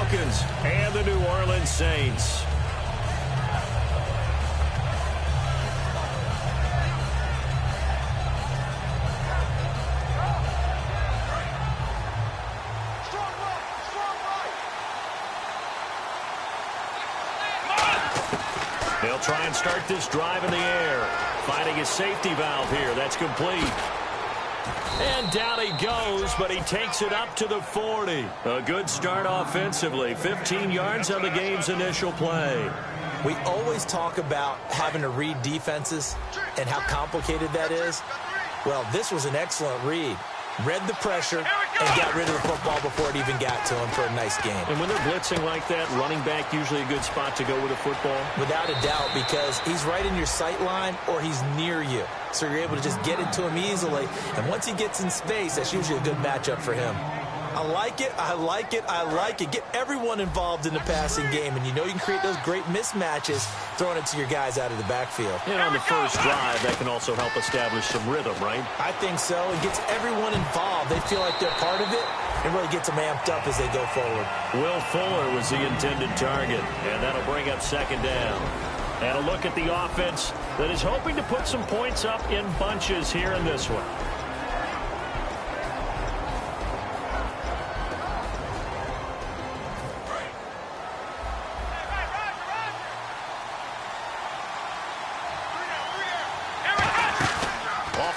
Falcons and the New Orleans Saints. They'll try and start this drive in the air. Finding his safety valve here. That's complete. And down he goes, but he takes it up to the 40. A good start offensively. 15 yards on the game's initial play. We always talk about having to read defenses and how complicated that is. Well, this was an excellent read. Read the pressure and got rid of the football before it even got to him for a nice game. And when they're blitzing like that, running back usually a good spot to go with a football? Without a doubt, because he's right in your sight line or he's near you. So you're able to just get it to him easily. And once he gets in space, that's usually a good matchup for him. I like it, I like it, I like it. Get everyone involved in the passing game, and you know you can create those great mismatches throwing it to your guys out of the backfield. And on the first drive, that can also help establish some rhythm, right? I think so. It gets everyone involved. They feel like they're part of it, and really gets them amped up as they go forward. Will Fuller was the intended target, and that'll bring up second down. And a look at the offense that is hoping to put some points up in bunches here in this one.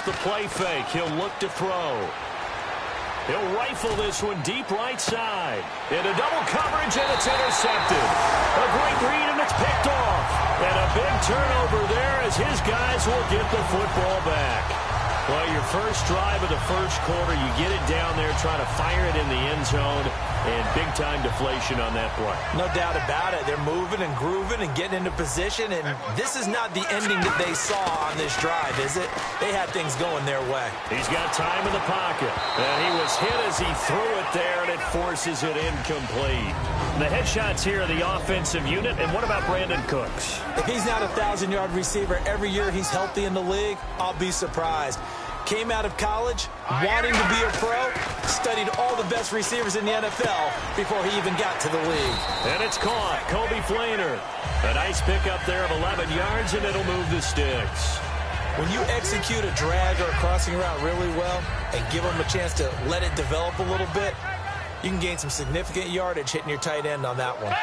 The play fake. He'll look to throw. He'll rifle this one deep right side. Into double coverage, and it's intercepted. A great read, and it's picked off. And a big turnover there as his guys will get the football back. Well, your first drive of the first quarter, you get it down there, try to fire it in the end zone, and big-time deflation on that play. No doubt about it. They're moving and grooving and getting into position, and this is not the ending that they saw on this drive, is it? They had things going their way. He's got time in the pocket, and he was hit as he threw it there, and it forces it incomplete. The headshots here are the offensive unit, and what about Brandon Cooks? If he's not a 1,000-yard receiver every year he's healthy in the league, I'll be surprised. Came out of college, wanting to be a pro, studied all the best receivers in the NFL before he even got to the league. And it's caught. Kobe Flainer. A nice pickup there of 11 yards, and it'll move the sticks. When you execute a drag or a crossing route really well and give them a chance to let it develop a little bit, you can gain some significant yardage hitting your tight end on that one.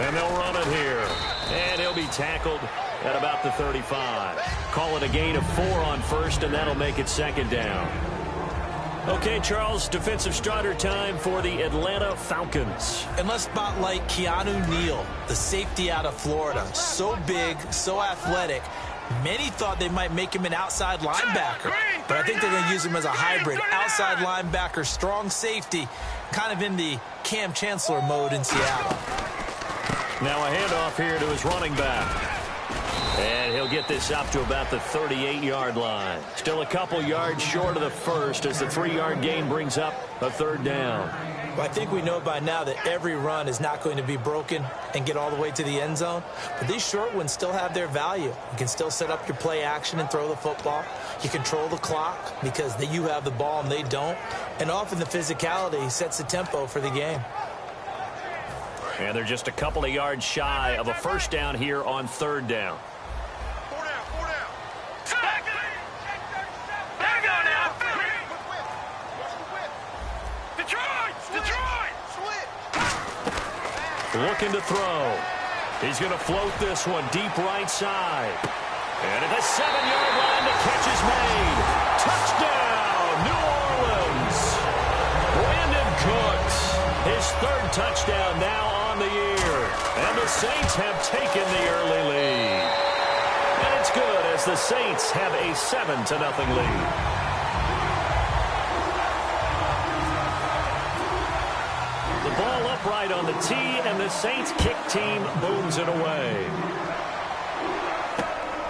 And they'll run it here. And he'll be tackled at about the 35. Call it a gain of 4 on first, and that'll make it second down. Okay, Charles, defensive starter time for the Atlanta Falcons. And let's spotlight Keanu Neal, the safety out of Florida. So big, so athletic. Many thought they might make him an outside linebacker, but I think they're going to use him as a hybrid. Outside linebacker, strong safety, kind of in the Cam Chancellor mode in Seattle. Now a handoff here to his running back. And he'll get this up to about the 38-yard line. Still a couple yards short of the first as the 3-yard gain brings up a third down. Well, I think we know by now that every run is not going to be broken and get all the way to the end zone. But these short ones still have their value. You can still set up your play action and throw the football. You control the clock because you have the ball and they don't. And often the physicality sets the tempo for the game. And they're just a couple of yards shy of a first down here on third down. Looking to throw. He's going to float this one deep right side. And at the 7-yard line, the catch is made. Touchdown, New Orleans. Brandon Cooks, his third touchdown now on the year. And the Saints have taken the early lead. And it's good as the Saints have a 7-0 lead. Ball upright on the tee, and the Saints kick team booms it away.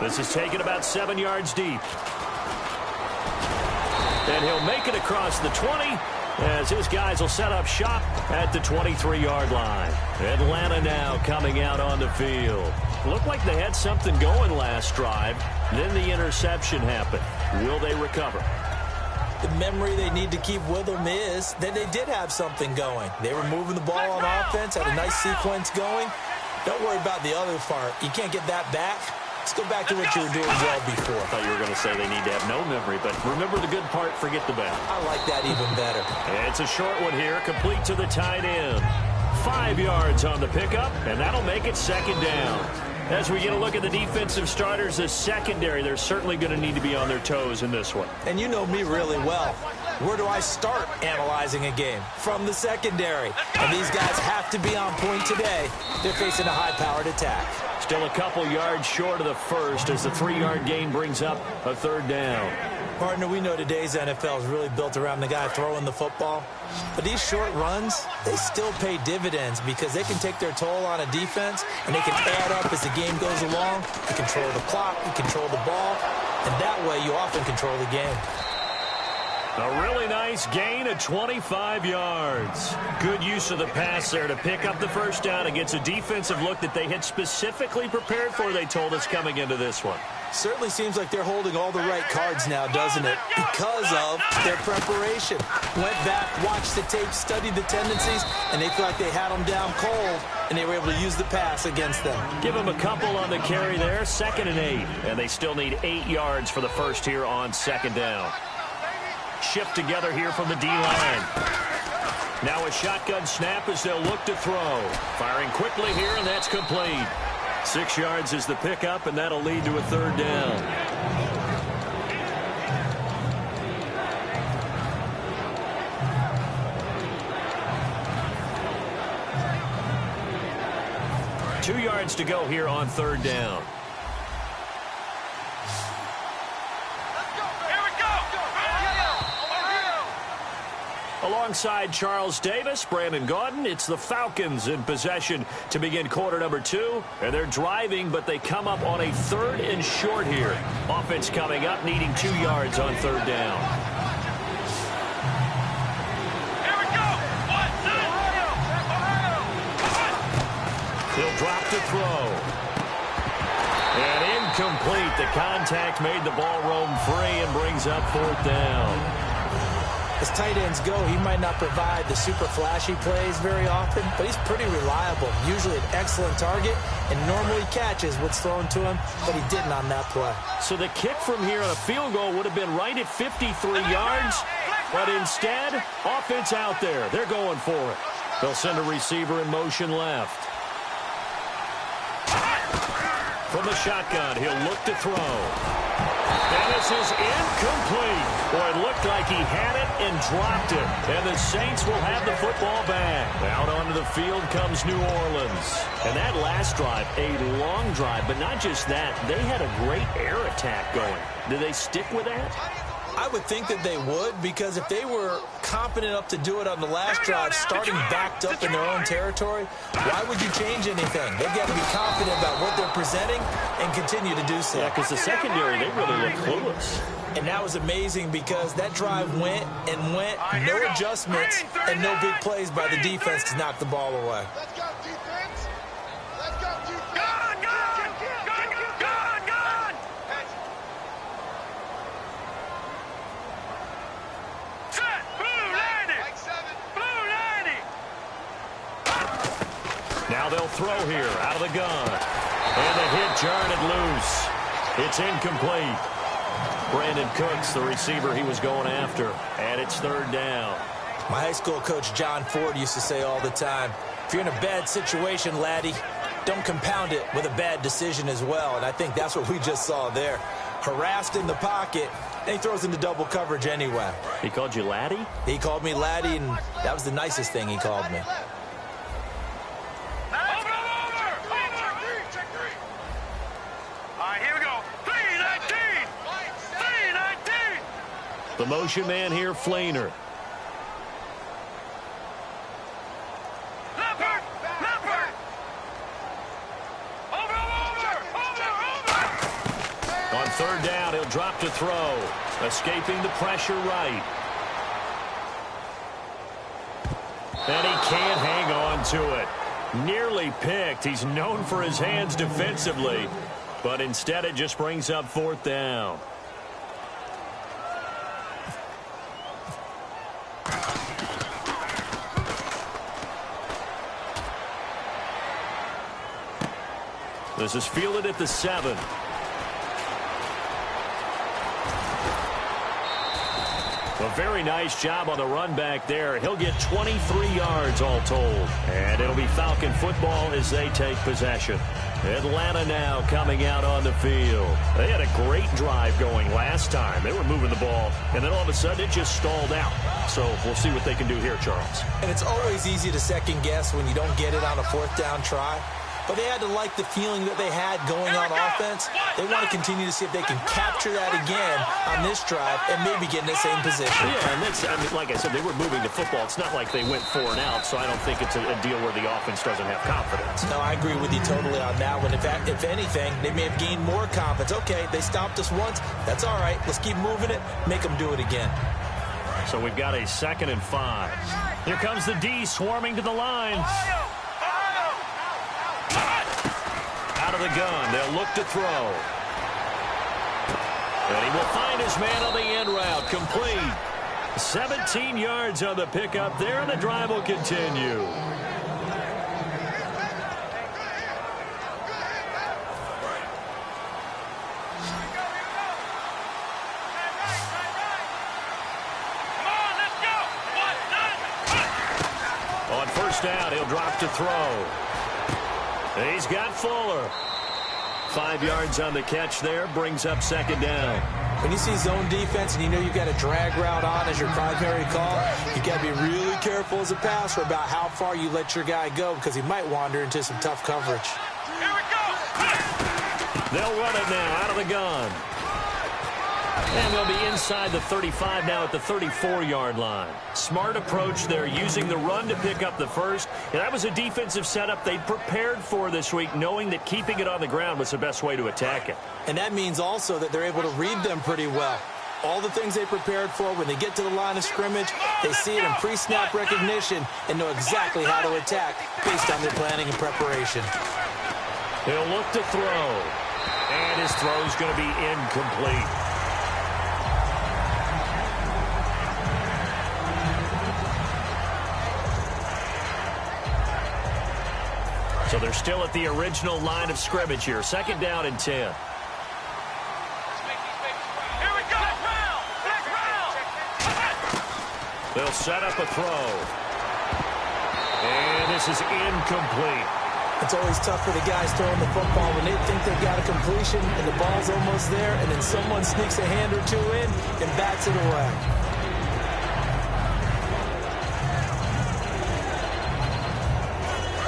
This is taken about 7 yards deep. And he'll make it across the 20 as his guys will set up shop at the 23-yard line. Atlanta now coming out on the field. Looked like they had something going last drive. Then the interception happened. Will they recover? The memory they need to keep with them is that they did have something going. They were moving the ball on offense, had a nice sequence going. Don't worry about the other part. You can't get that back. Let's go back to what you were doing well before. I thought you were going to say they need to have no memory, but remember the good part, forget the bad. I like that even better. It's a short one here, complete to the tight end. 5 yards on the pickup, and that'll make it second down. As we get a look at the defensive starters, the secondary, they're certainly going to need to be on their toes in this one. And you know me really well. Where do I start analyzing a game? From the secondary. And these guys have to be on point today. They're facing a high-powered attack. Still a couple yards short of the first as the 3-yard gain brings up a third down. Partner, we know today's NFL is really built around the guy throwing the football. But these short runs, they still pay dividends because they can take their toll on a defense and they can add up as the game goes along. You control the clock, you control the ball, and that way you often control the game. A really nice gain of 25 yards. Good use of the pass there to pick up the first down against a defensive look that they had specifically prepared for, they told us, coming into this one. Certainly seems like they're holding all the right cards now, doesn't it? Because of their preparation. Went back, watched the tape, studied the tendencies, and they feel like they had them down cold, and they were able to use the pass against them. Give them a couple on the carry there, 2nd and 8. And they still need 8 yards for the first here on second down. Shift together here from the D-line. Now a shotgun snap as they'll look to throw. Firing quickly here, and that's complete. 6 yards is the pickup, and that'll lead to a third down. Two yards to go here on third down. Alongside Charles Davis, Brandon Gaudin, it's the Falcons in possession to begin quarter number 2. And they're driving, but they come up on a 3rd and short here. Offense coming up, needing 2 yards on third down. Here we go! 1, 2, He'll drop to throw. And incomplete. The contact made the ball roam free and brings up 4th down. As tight ends go, he might not provide the super flashy plays very often, but he's pretty reliable. Usually an excellent target and normally catches what's thrown to him, but he didn't on that play. So the kick from here on a field goal would have been right at 53 yards, but instead, offense out there. They're going for it. They'll send a receiver in motion left. From the shotgun, he'll look to throw. And this is incomplete. Boy, it looked like he had it and dropped it. And the Saints will have the football back. Out onto the field comes New Orleans. And that last drive, a long drive, but not just that. They had a great air attack going. Did they stick with that? I would think that they would, because if they were confident enough to do it on the last drive, starting backed up in their own territory, why would you change anything? They've got to be confident about what they're presenting and continue to do so. Yeah, because the secondary, they really look clueless. And that was amazing because that drive went and went, no adjustments and no big plays by the defense to knock the ball away. Let's go, defense! Let's go, defense! Now they'll throw here out of the gun. And the hit jarred it loose. It's incomplete. Brandon Cooks, the receiver he was going after. And it's third down. My high school coach, John Ford, used to say all the time, if you're in a bad situation, laddie, don't compound it with a bad decision as well. And I think that's what we just saw there. Harassed in the pocket, and he throws into double coverage anyway. He called you laddie? He called me laddie, and that was the nicest thing he called me. The motion man here, Flainer. On third down, he'll drop to throw. Escaping the pressure right. And he can't hang on to it. Nearly picked. He's known for his hands defensively, but instead it just brings up 4th down. This is fielded at the 7. A very nice job on the run back there. He'll get 23 yards all told. And it'll be Falcon football as they take possession. Atlanta now coming out on the field. They had a great drive going last time. They were moving the ball, and then all of a sudden it just stalled out. So we'll see what they can do here, Charles. And it's always easy to second guess when you don't get it on a 4th down try. But they had to like the feeling that they had going on offense. They want to continue to see if they can capture that again on this drive and maybe get in the same position. Yeah, and that's, I mean, like I said, they were moving the football. It's not like they went 4 and out, so I don't think it's a deal where the offense doesn't have confidence. No, I agree with you totally on that one. In fact, if anything, they may have gained more confidence. Okay, they stopped us once. That's all right. Let's keep moving it. Make them do it again. So we've got a 2nd and 5. Here comes the D swarming to the line. Out of the gun, they'll look to throw. And he will find his man on the end route, complete. 17 yards on the pickup there, and the drive will continue. On 1st down, he'll drop to throw. He's got Fuller. 5 yards on the catch there, brings up 2nd down. When you see zone defense and you know you've got a drag route on as your primary call, you've got to be really careful as a passer about how far you let your guy go because he might wander into some tough coverage. Here we go. They'll run it now out of the gun. And they'll be inside the 35 now at the 34-yard line. Smart approach there, using the run to pick up the first. And that was a defensive setup they prepared for this week, knowing that keeping it on the ground was the best way to attack it. And that means also that they're able to read them pretty well. All the things they prepared for, when they get to the line of scrimmage, they see it in pre-snap recognition and know exactly how to attack based on their planning and preparation. He'll look to throw. And his throw's going to be incomplete. So they're still at the original line of scrimmage here. 2nd down and 10. Here we go. They'll set up a throw. And this is incomplete. It's always tough for the guys throwing the football when they think they've got a completion and the ball's almost there, and then someone sneaks a hand or two in and bats it away.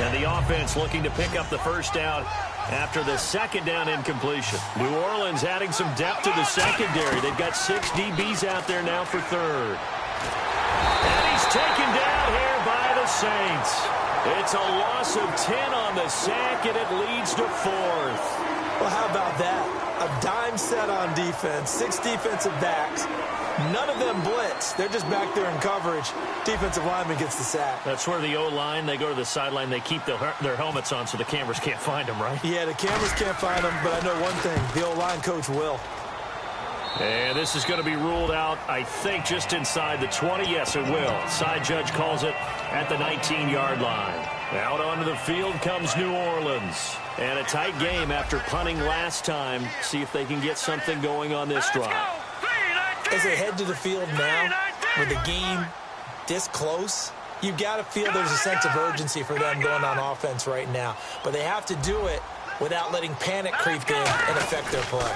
And the offense looking to pick up the 1st down after the 2nd down incompletion. New Orleans adding some depth to the secondary. They've got 6 DBs out there now for 3rd. And he's taken down here by the Saints. It's a loss of 10 on the sack, and it leads to 4th. Well, how about that? A dime set on defense, 6 defensive backs. None of them blitz. They're just back there in coverage. Defensive lineman gets the sack. That's where the O-line, they go to the sideline, they keep their helmets on so the cameras can't find them, right? Yeah, the cameras can't find them, but I know one thing. The O-line coach will. And this is going to be ruled out, I think, just inside the 20. Yes, it will. Side judge calls it at the 19-yard line. Out onto the field comes New Orleans. And a tight game after punting last time. See if they can get something going on this drive. As they head to the field now, with the game this close, you've got to feel there's a sense of urgency for them going on offense right now. But they have to do it without letting panic creep in and affect their play.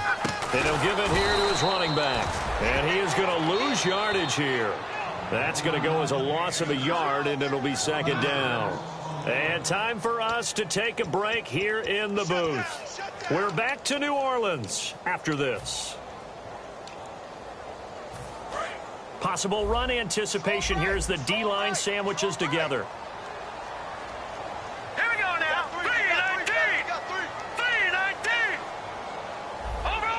And he'll give it here to his running back. And he is going to lose yardage here. That's going to go as a loss of a yard, and it'll be 2nd down. And time for us to take a break here in the booth. We're back to New Orleans after this. Possible run anticipation here as the D-line sandwiches together. Here we go now. 3-19. 3-19. Over.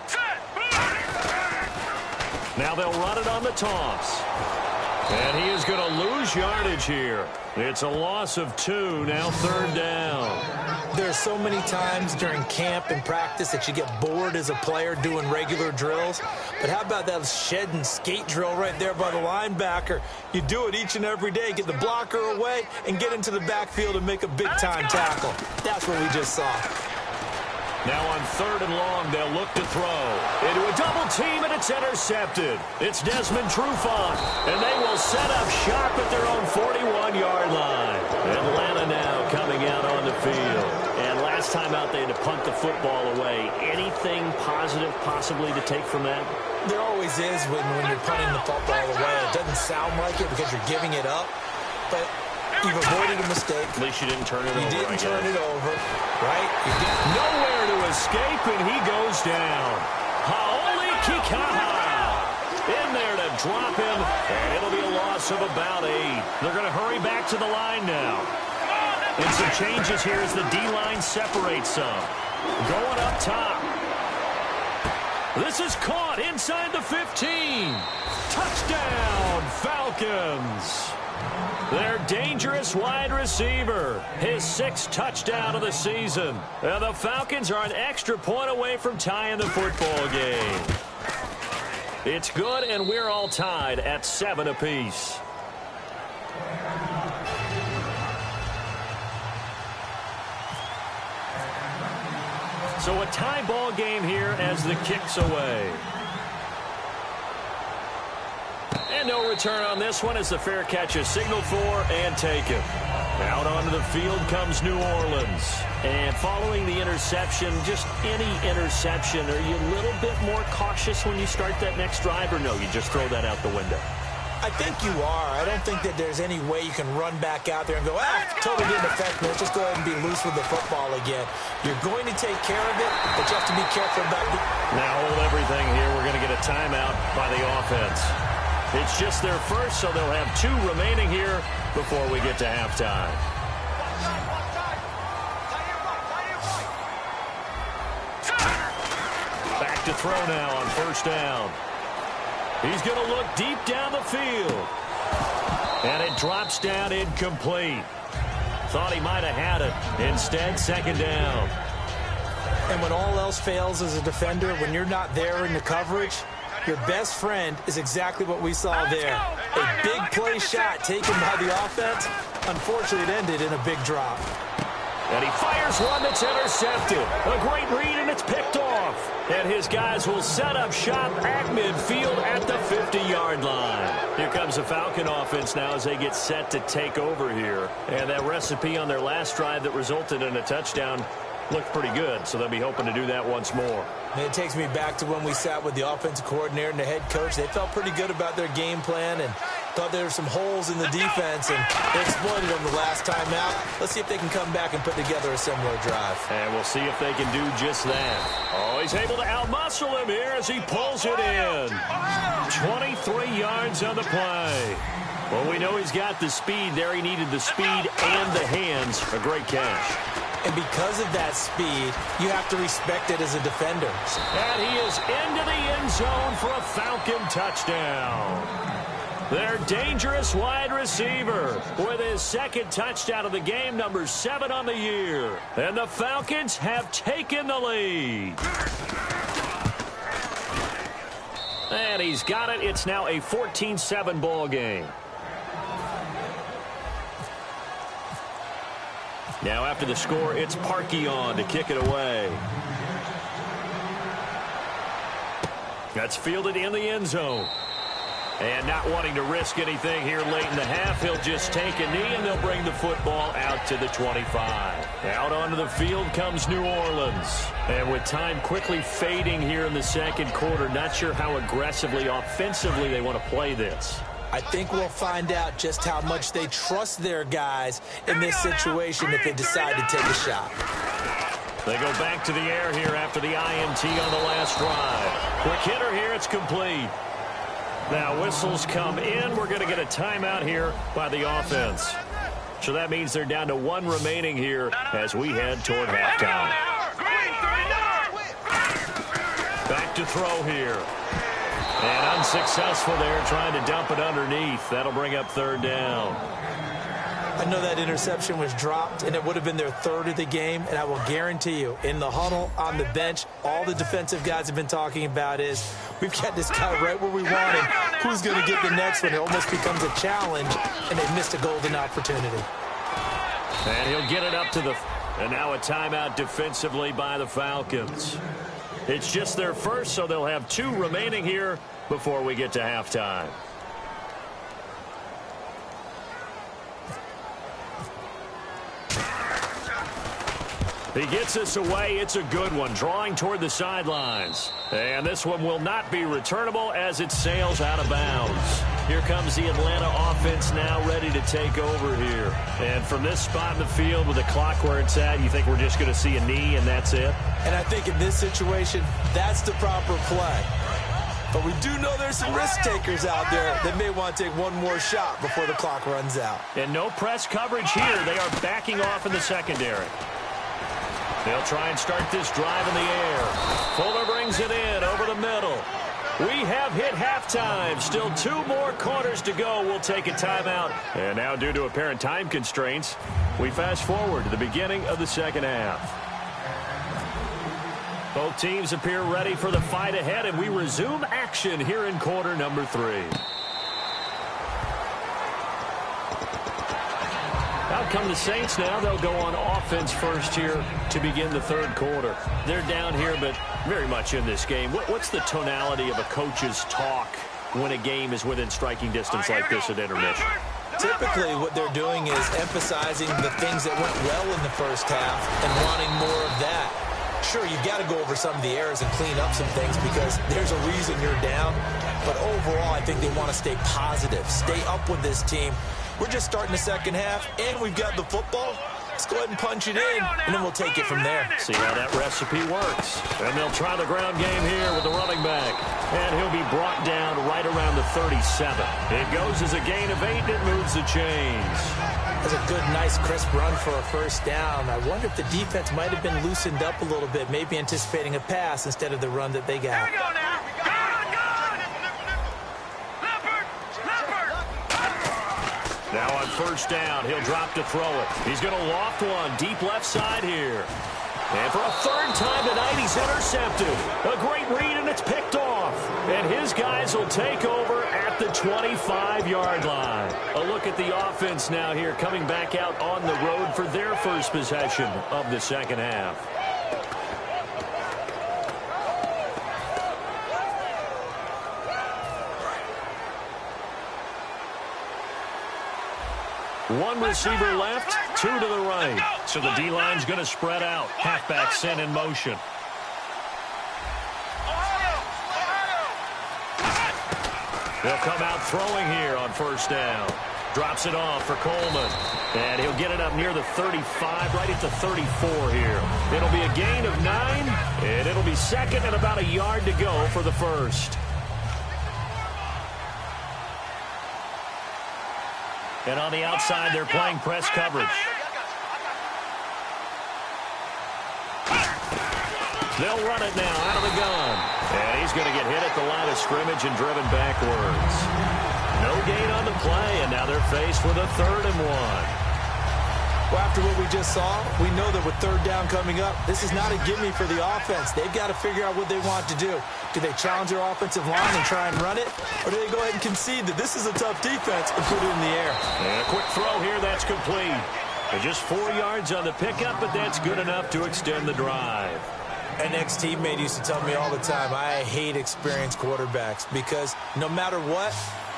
Set. Now they'll run it on the toss. And he is going to lose yardage here. It's a loss of 2, now 3rd down. There's so many times during camp and practice that you get bored as a player doing regular drills. But how about that shed and skate drill right there by the linebacker? You do it each and every day. Get the blocker away and get into the backfield and make a big-time tackle. That's what we just saw. Now on 3rd and long, they'll look to throw. Into a double team, and it's intercepted. It's Desmond Trufant, and they will set up shop at their own 41-yard line. Atlanta now coming out on the field. And last time out, they had to punt the football away. Anything positive possibly to take from that? There always is when you're punting the football away. It doesn't sound like it because you're giving it up, but you've avoided a mistake. At least you didn't turn it over. You didn't turn it over, right? Nowhere to escape, and he goes down. Haoli Kikaha in there to drop him, and it'll be a loss of about 8. They're going to hurry back to the line now. And some changes here as the D-line separates some. Going up top. This is caught inside the 15. Touchdown, Falcons. Their dangerous wide receiver, his 6th touchdown of the season. And the Falcons are an extra point away from tying the football game. It's good, and we're all tied at 7 apiece. So a tie ball game here as the kick's away. And no return on this one as the fair catch is signaled for and taken. Out onto the field comes New Orleans. And following the interception, just any interception, are you a little bit more cautious when you start that next drive, or no, you just throw that out the window? I think you are. I don't think that there's any way you can run back out there and go, totally didn't affect me. Let's just go ahead and be loose with the football again. You're going to take care of it, but you have to be careful about it. Now hold everything here. We're going to get a timeout by the offense. It's just their first, so they'll have 2 remaining here before we get to halftime. Back to throw now on 1st down. He's going to look deep down the field. And it drops down incomplete. Thought he might have had it. Instead, 2nd down. And when all else fails as a defender, when you're not there in the coverage, your best friend is exactly what we saw there. A big play shot taken by the offense. Unfortunately, it ended in a big drop. And he fires one that's intercepted. A great read, and it's picked off. And his guys will set up shop at midfield at the 50-yard line. Here comes the Falcon offense now as they get set to take over here. And that recipe on their last drive that resulted in a touchdown looked pretty good, so they'll be hoping to do that once more. And it takes me back to when we sat with the offensive coordinator and the head coach. They felt pretty good about their game plan and thought there were some holes in the defense, and they exploited them the last time out. Let's see if they can come back and put together a similar drive. And we'll see if they can do just that. Oh, he's able to outmuscle him here as he pulls it in. 23 yards on the play. Well, we know he's got the speed there. He needed the speed and the hands. A great catch. And because of that speed, you have to respect it as a defender. And he is into the end zone for a Falcon touchdown. Their dangerous wide receiver with his 2nd touchdown of the game, number 7 on the year. And the Falcons have taken the lead. And he's got it. It's now a 14-7 ball game. Now after the score, it's Parkey on to kick it away. That's fielded in the end zone. And not wanting to risk anything here late in the half, he'll just take a knee, and they'll bring the football out to the 25. Out onto the field comes New Orleans. And with time quickly fading here in the 2nd quarter, not sure how aggressively, offensively they want to play this. I think we'll find out just how much they trust their guys in this situation if they decide to take a shot. They go back to the air here after the INT on the last drive. Quick hitter here, it's complete. Now whistles come in. We're going to get a timeout here by the offense. So that means they're down to 1 remaining here as we head toward halftime. Back to throw here. And unsuccessful there, trying to dump it underneath. That'll bring up third down. I know that interception was dropped, and it would have been their third of the game, and I will guarantee you, in the huddle, on the bench, all the defensive guys have been talking about is, we've got this guy right where we want him. Who's going to get the next one? It almost becomes a challenge, and they've missed a golden opportunity. And he'll get it up to the... And now a timeout defensively by the Falcons. It's just their first, so they'll have 2 remaining here before we get to halftime. He gets us away. It's a good one, drawing toward the sidelines. And this one will not be returnable as it sails out of bounds. Here comes the Atlanta offense now ready to take over here. And from this spot in the field with the clock where it's at, you think we're just going to see a knee and that's it? And I think in this situation, that's the proper play. But we do know there's some risk takers out there that may want to take one more shot before the clock runs out. And no press coverage here. They are backing off in the secondary. They'll try and start this drive in the air. Fuller brings it in over the middle. We have hit halftime. Still 2 more quarters to go. We'll take a timeout. And now, due to apparent time constraints, we fast forward to the beginning of the second half. Both teams appear ready for the fight ahead, and we resume action here in quarter number 3. Out come the Saints now. They'll go on offense first here to begin the third quarter. They're down here, but very much in this game. What's the tonality of a coach's talk when a game is within striking distance like this at intermission? Typically, what they're doing is emphasizing the things that went well in the first half and wanting more of that. Sure, you've got to go over some of the errors and clean up some things because there's a reason you're down. But overall, I think they want to stay positive, stay up with this team. We're just starting the second half, and we've got the football. Let's go ahead and punch it in, and then we'll take it from there. See how that recipe works. And they'll try the ground game here with the running back. And he'll be brought down right around the 37. It goes as a gain of 8, and it moves the chains. That's a good, nice, crisp run for a first down. I wonder if the defense might have been loosened up a little bit, maybe anticipating a pass instead of the run that they got. Here we go now. Now on first down, he'll drop to throw it. He's going to loft one deep left side here. And for a third time tonight, he's intercepted. A great read, and it's picked off. And his guys will take over at the 25-yard line. A look at the offense now here, coming back out on the road for their first possession of the second half. One receiver left, 2 to the right. So the D-line's going to spread out. Halfback sent in motion. They'll come out throwing here on first down. Drops it off for Coleman. And he'll get it up near the 35, right at the 34 here. It'll be a gain of 9, and it'll be second and about a yard to go for the first. And on the outside, they're playing press coverage. They'll run it now out of the gun. And he's going to get hit at the line of scrimmage and driven backwards. No gain on the play, and now they're faced with a 3rd and 1. Well, after what we just saw, we know that with third down coming up, this is not a gimme for the offense. They've got to figure out what they want to do. Do they challenge their offensive line and try and run it? Or do they go ahead and concede that this is a tough defense and put it in the air? And a quick throw here, that's complete. And just 4 yards on the pickup, but that's good enough to extend the drive. An ex-teammate used to tell me all the time, I hate experienced quarterbacks because no matter what,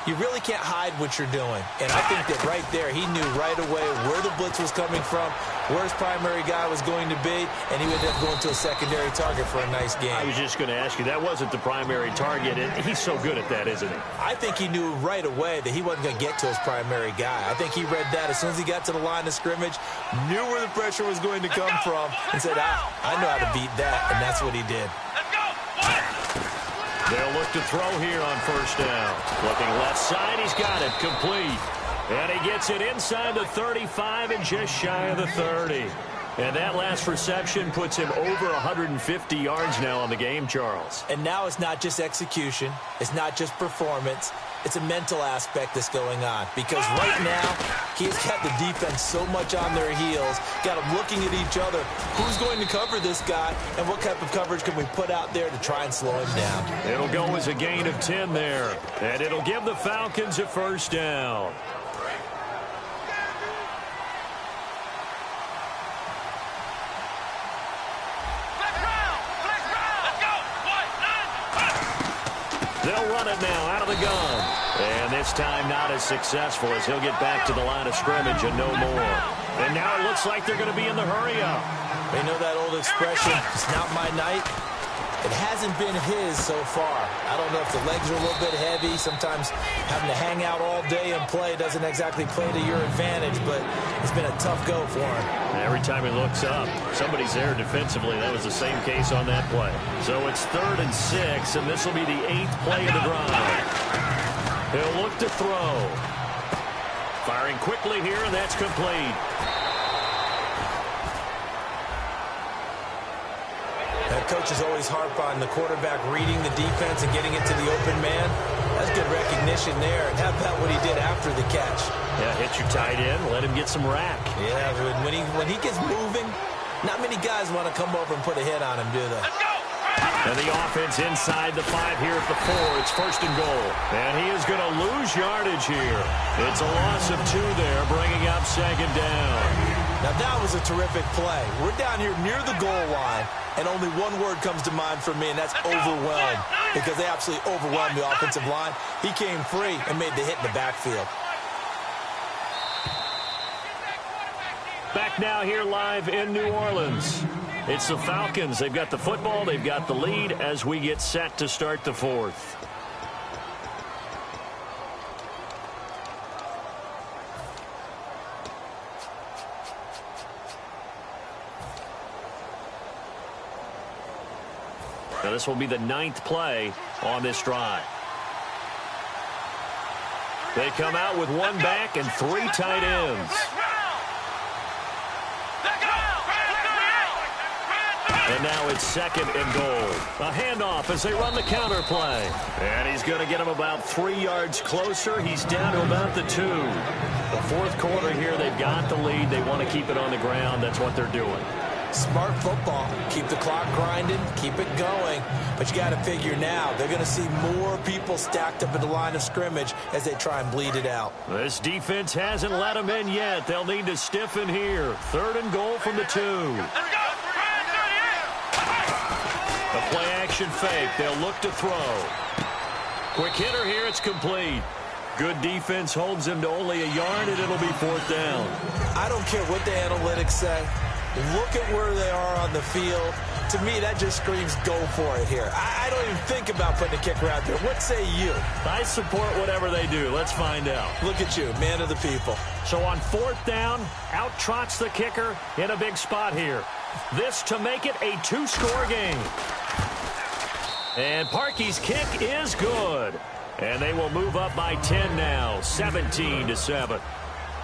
you really can't hide what you're doing. And I think that right there, he knew right away where the blitz was coming from, where his primary guy was going to be, and he would end up going to a secondary target for a nice game. I was just going to ask you, that wasn't the primary target, and he's so good at that, isn't he? I think he knew right away that he wasn't going to get to his primary guy. I think he read that as soon as he got to the line of scrimmage, knew where the pressure was going to come from, and said, I know how to beat that, and that's what he did. They'll look to throw here on first down. Looking left side, he's got it, complete. And he gets it inside the 35 and just shy of the 30. And that last reception puts him over 150 yards now on the game, Charles. And now it's not just execution. It's not just performance. It's a mental aspect that's going on. Because right now, he's got the defense so much on their heels, got them looking at each other. Who's going to cover this guy, and what type of coverage can we put out there to try and slow him down? It'll go as a gain of 10 there. And it'll give the Falcons a first down. They'll run it now out of the gun. And this time not as successful as he'll get back to the line of scrimmage and no more. And now it looks like they're going to be in the hurry-up. You know that old expression, it's not my night? It hasn't been his so far. I don't know if the legs are a little bit heavy. Sometimes having to hang out all day and play doesn't exactly play to your advantage, but it's been a tough go for him. Every time he looks up, somebody's there defensively. That was the same case on that play. So it's 3rd and 6, and this will be the 8th play of the drive. He'll look to throw. Firing quickly here, and that's complete. Coaches always harp on the quarterback reading the defense and getting it to the open man. That's good recognition there. And how about what he did after the catch? Yeah, hit your tight end, let him get some rack. Yeah, when he gets moving, not many guys want to come over and put a hit on him, do they? And the offense inside the 5 here at the 4. It's 1st and goal. And he is going to lose yardage here. It's a loss of 2 there, bringing up 2nd down. Now, that was a terrific play. We're down here near the goal line, and only one word comes to mind for me, and that's overwhelmed, because they absolutely overwhelmed the offensive line. He came free and made the hit in the backfield. Back now here live in New Orleans. It's the Falcons. They've got the football. They've got the lead as we get set to start the 4th. Now this will be the 9th play on this drive. They come out with 1 back and 3 tight ends. And now it's 2nd and goal. A handoff as they run the counter play. And he's going to get him about 3 yards closer. He's down to about the 2. The 4th quarter here, they've got the lead. They want to keep it on the ground. That's what they're doing. Smart football. Keep the clock grinding. Keep it going. But you got to figure now, they're going to see more people stacked up at the line of scrimmage as they try and bleed it out. This defense hasn't let them in yet. They'll need to stiffen here. 3rd and goal from the 2. A play-action fake. They'll look to throw. Quick hitter here. It's complete. Good defense holds him to only a yard, and it'll be 4th down. I don't care what the analytics say. Look at where they are on the field. To me, that just screams go for it here. I don't even think about putting a kicker out there. What say you? I support whatever they do. Let's find out. Look at you, man of the people. So on 4th down, out trots the kicker in a big spot here. This to make it a 2-score game. And Parkey's kick is good. And they will move up by 10 now, 17-7.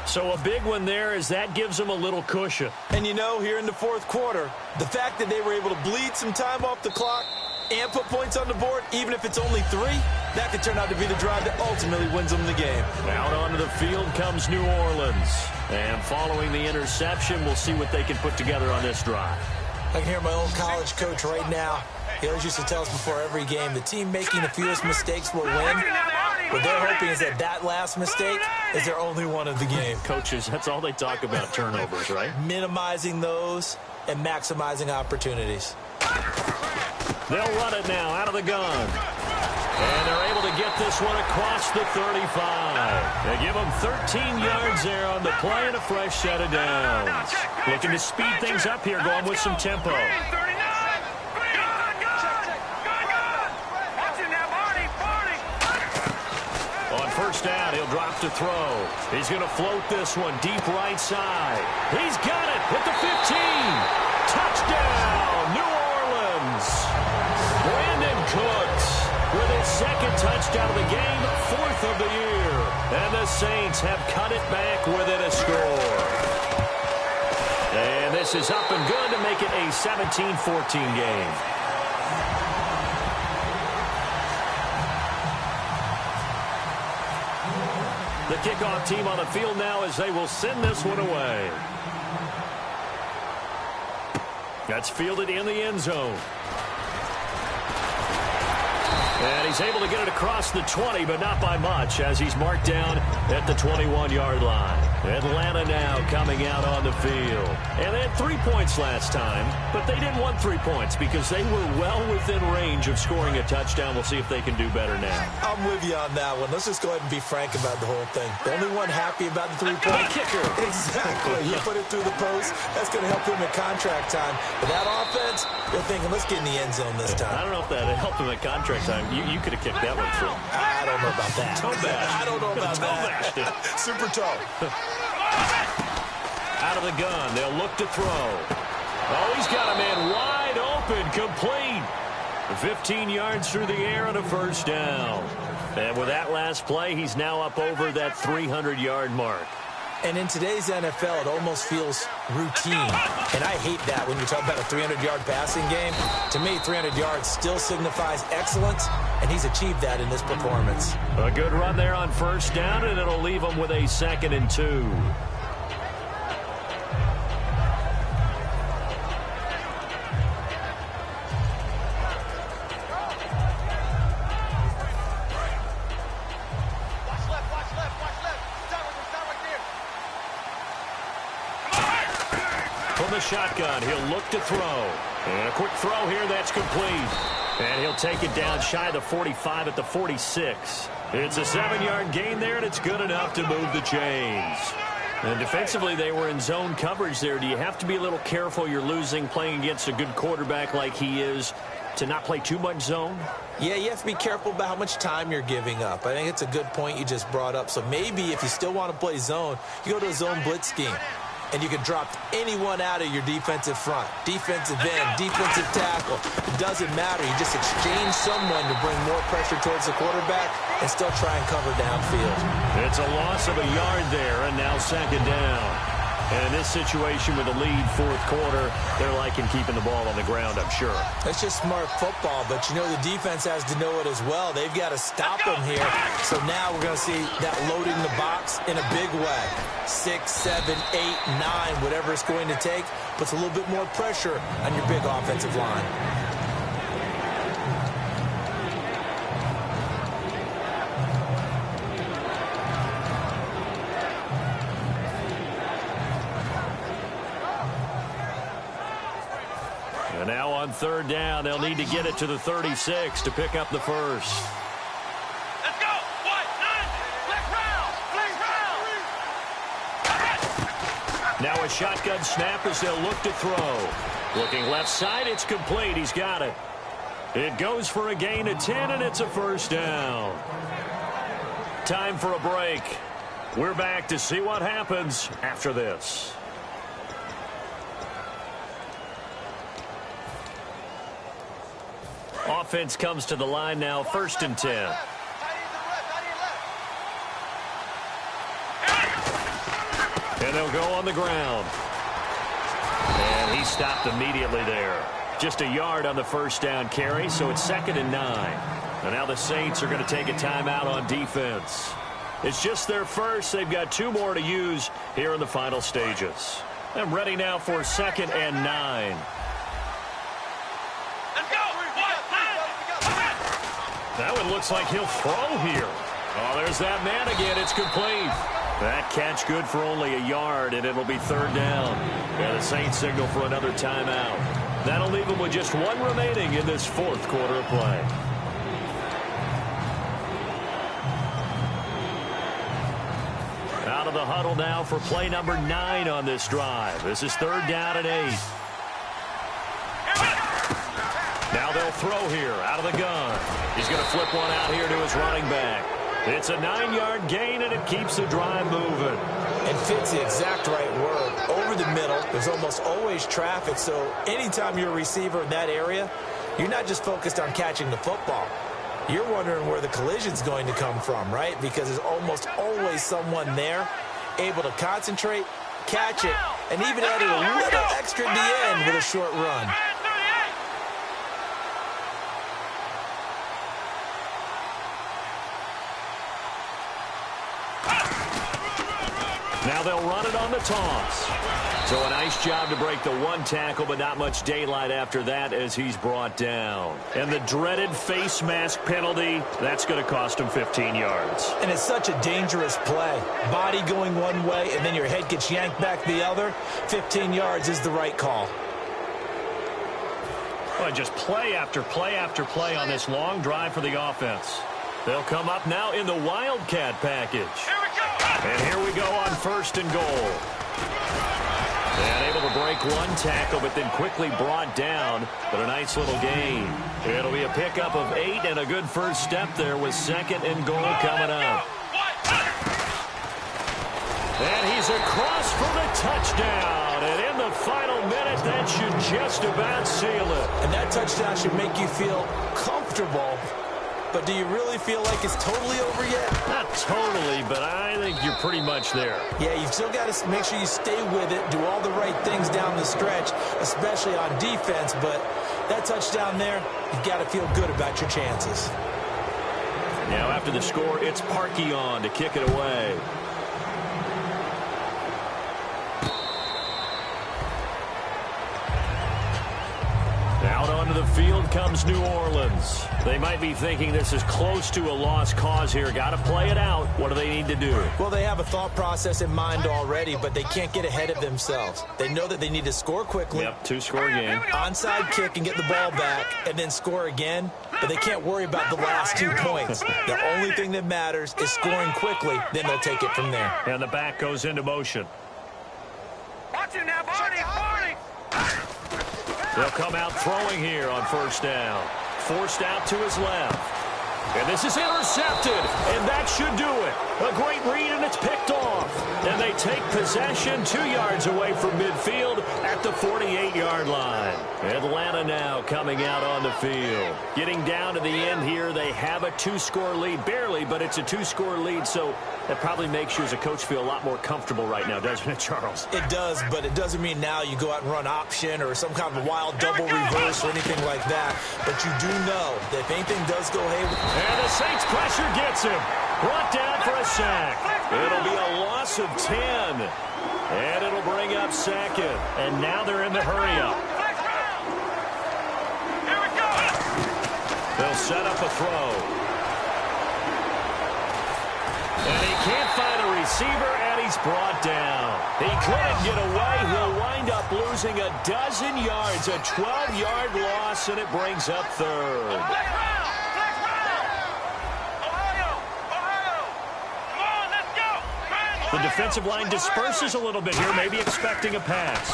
So a big one there as that gives them a little cushion. And you know, here in the 4th quarter, the fact that they were able to bleed some time off the clock and put points on the board, even if it's only 3, that could turn out to be the drive that ultimately wins them the game. Out onto the field comes New Orleans. And following the interception, we'll see what they can put together on this drive. I can hear my old college coach right now. He always used to tell us before every game, the team making the fewest mistakes will win. What they're hoping is that last mistake is their only one of the game. Coaches, that's all they talk about, turnovers, right? Minimizing those and maximizing opportunities. They'll run it now out of the gun. And they're able to get this one across the 35. They give them 13 yards there on the play and a fresh set of downs. Looking to speed things up here, going with some tempo. On 1st down, he'll drop to throw. He's going to float this one deep right side. He's got it at the 15. Touchdown, New Orleans. Brandon Cooks with his 2nd touchdown of the game, 4th of the year. And the Saints have cut it back within a score. And this is up and good to make it a 17-14 game. The kickoff team on the field now as they will send this one away. That's fielded in the end zone. And he's able to get it across the 20, but not by much, as he's marked down at the 21-yard line. Atlanta now coming out on the field. And they had 3 points last time, but they didn't want 3 points because they were well within range of scoring a touchdown. We'll see if they can do better now. I'm with you on that one. Let's just go ahead and be frank about the whole thing. The only one happy about the 3-point kicker. Exactly. You put it through the post. That's going to help him at contract time. But that offense, they're thinking, let's get in the end zone this time. I don't know if that helped him at contract time. You could have kicked that one through. I don't know about that. Toe bash. I don't know about bashed it. Super toe. Out of the gun, they'll look to throw. Oh, he's got a man wide open, complete. 15 yards through the air and a first down. And with that last play, he's now up over that 300-yard mark. And in today's NFL, it almost feels routine. And I hate that when you talk about a 300-yard passing game. To me, 300 yards still signifies excellence, and he's achieved that in this performance. A good run there on first down, and it'll leave him with a 2nd and 2. From the shotgun, he'll look to throw. And a quick throw here, that's complete. And he'll take it down shy of the 45 at the 46. It's a 7-yard gain there, and it's good enough to move the chains. And defensively, they were in zone coverage there. Do you have to be a little careful? You're losing playing against a good quarterback like he is to not play too much zone? Yeah, you have to be careful about how much time you're giving up. I think it's a good point you just brought up. So maybe if you still want to play zone, you go to a zone blitz scheme. And you can drop anyone out of your defensive front. Defensive end, defensive tackle. It doesn't matter. You just exchange someone to bring more pressure towards the quarterback and still try and cover downfield. It's a loss of a yard there, and now 2nd down. And in this situation with the lead 4th quarter, they're liking keeping the ball on the ground, I'm sure. It's just smart football, but you know the defense has to know it as well. They've got to stop them here. So now we're going to see that loading the box in a big way. 6, 7, 8, 9, whatever it's going to take, puts a little bit more pressure on your big offensive line. And now on 3rd down, they'll need to get it to the 36 to pick up the first. Let's go. 1, 9. Flex round. Flex round. Now a shotgun snap as they'll look to throw. Looking left side, it's complete. He's got it. It goes for a gain of 10, and it's a first down. Time for a break. We're back to see what happens after this. Offense comes to the line now, 1st and 10. And they'll go on the ground. And he stopped immediately there. Just a yard on the first down carry, so it's 2nd and 9. And now the Saints are going to take a timeout on defense. It's just their first. They've got 2 more to use here in the final stages. And ready now for 2nd and 9. That one looks like he'll throw here. Oh, there's that man again. It's complete. That catch good for only a yard, and it'll be 3rd down. And the Saints signal for another timeout. That'll leave them with just 1 remaining in this 4th quarter of play. Out of the huddle now for play number 9 on this drive. This is 3rd down and 8. Now they'll throw here out of the gun. He's going to flip one out here to his running back. It's a 9-yard gain, and it keeps the drive moving. And fits the exact right word. Over the middle, there's almost always traffic, so anytime you're a receiver in that area, you're not just focused on catching the football. You're wondering where the collision's going to come from, right? Because there's almost always someone there able to concentrate, catch it, and even added a little extra at the end with a short run. Now they'll run it on the toss. So a nice job to break the one tackle, but not much daylight after that as he's brought down. And the dreaded face mask penalty, that's going to cost him 15 yards. And it's such a dangerous play. Body going one way, and then your head gets yanked back the other. 15 yards is the right call. Well, just play after play after play on this long drive for the offense. They'll come up now in the Wildcat package. Here we go. And here we go on 1st and goal. And able to break one tackle, but then quickly brought down. But a nice little gain. It'll be a pickup of 8 and a good first step there with 2nd and goal coming up. And he's across for the touchdown. And in the final minute, that should just about seal it. And that touchdown should make you feel comfortable. But do you really feel like it's totally over yet? Not totally, but I think you're pretty much there. Yeah, you've still got to make sure you stay with it, do all the right things down the stretch, especially on defense. But that touchdown there, you've got to feel good about your chances. Now after the score, it's Parkey on to kick it away. Out onto the field comes New Orleans. They might be thinking this is close to a lost cause here. Got to play it out. What do they need to do? Well, they have a thought process in mind already, but they can't get ahead of themselves. They know that they need to score quickly. Yep, 2-score game. Onside kick and get the ball back, and then score again. But they can't worry about the last 2 points. The only thing that matters is scoring quickly. Then they'll take it from there. And the back goes into motion. Watch it now, Barney. They'll come out throwing here on 1st down. Forced out to his left. And this is intercepted, and that should do it. A great read, and it's picked off. And they take possession 2 yards away from midfield at the 48-yard line. Atlanta now coming out on the field. Getting down to the end here, they have a 2-score lead. Barely, but it's a 2-score lead, so that probably makes you as a coach feel a lot more comfortable right now, doesn't it, Charles? It does, but it doesn't mean now you go out and run option or some kind of a wild double reverse or anything like that. But you do know that if anything does go haywire. And the Saints pressure gets him. Brought down for a sack. It'll be a loss of 10. And it'll bring up 2nd. And now they're in the hurry-up. Here we go. They'll set up a throw. And he can't find a receiver, and he's brought down. He couldn't get away. He'll wind up losing a dozen yards, a 12-yard loss, and it brings up 3rd. The defensive line disperses a little bit here, maybe expecting a pass.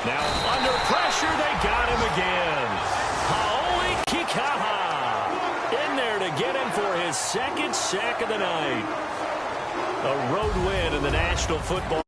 Now, under pressure, they got him again. Haoli Kikaha in there to get him for his 2nd sack of the night. A road win in the National Football